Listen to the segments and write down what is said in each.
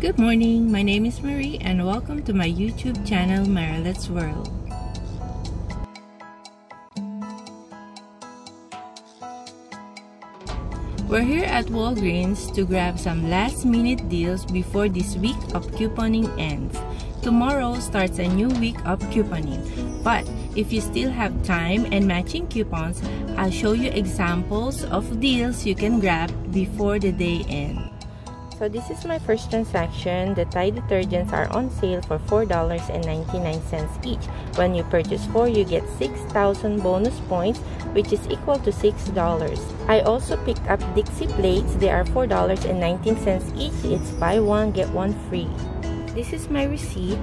Good morning, my name is Marie and welcome to my YouTube channel Marilet's World. We're here at Walgreens to grab some last-minute deals before this week of couponing ends. Tomorrow starts a new week of couponing, but if you still have time and matching coupons, I'll show you examples of deals you can grab before the day ends. So this is my first transaction. The Tide detergents are on sale for $4.99 each. When you purchase 4, you get 6,000 bonus points, which is equal to $6. I also picked up Dixie plates. They are $4.19 each. It's buy one, get one free. This is my receipt.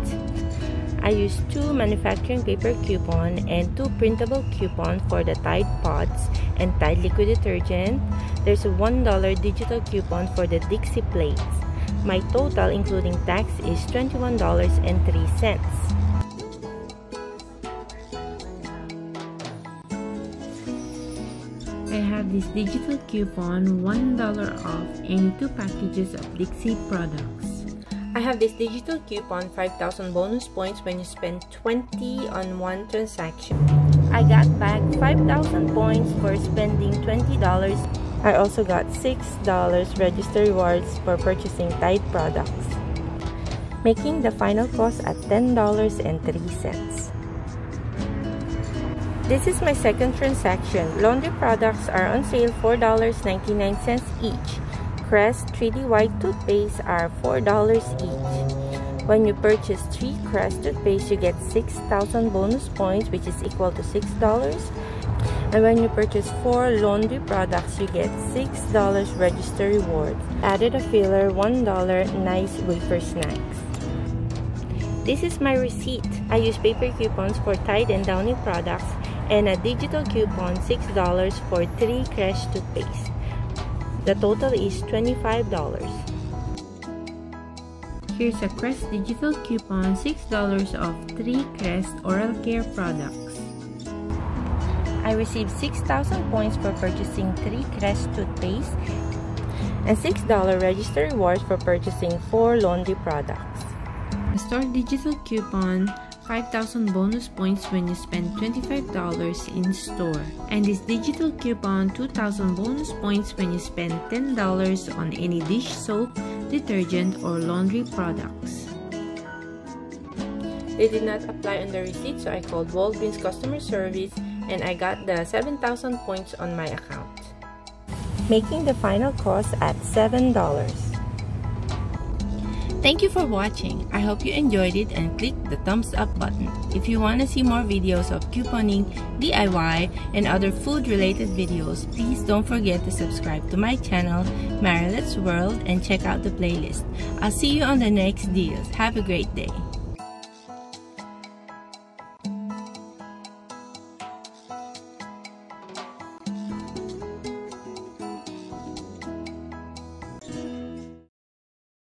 I used 2 manufacturing paper coupon and 2 printable coupons for the Tide Pods and Tide liquid detergent. There's a $1 digital coupon for the Dixie plates. My total including tax is $21.03. I have this digital coupon, $1 off any 2 packages of Dixie products. I have this digital coupon, 5,000 bonus points when you spend 20 on one transaction. I got back 5,000 points for spending $20. I also got $6 register rewards for purchasing Tide products, making the final cost at $10.03. This is my second transaction. Laundry products are on sale $4.99 each. Crest 3D White toothpaste are $4 each. When you purchase 3 Crest toothpaste, you get 6,000 bonus points, which is equal to $6. And when you purchase 4 laundry products, you get $6 register rewards. Added a filler, $1 nice wafer snacks. This is my receipt. I use paper coupons for Tide and Downy products and a digital coupon, $6 for 3 Crest toothpaste. The total is $25. Here's a Crest digital coupon, $6 off 3 Crest oral care products. I received 6,000 points for purchasing 3 Crest toothpaste and $6 register rewards for purchasing 4 laundry products. A store digital coupon, 5,000 bonus points when you spend $25 in store. And this digital coupon, 2,000 bonus points when you spend $10 on any dish soap, detergent, or laundry products. They did not apply on the receipt, so I called Walgreens customer service and I got the 7,000 points on my account, making the final cost at $7. Thank you for watching. I hope you enjoyed it and click the thumbs up button. If you want to see more videos of couponing, DIY, and other food related videos, please don't forget to subscribe to my channel, Marilet's World, and check out the playlist. I'll see you on the next deals. Have a great day.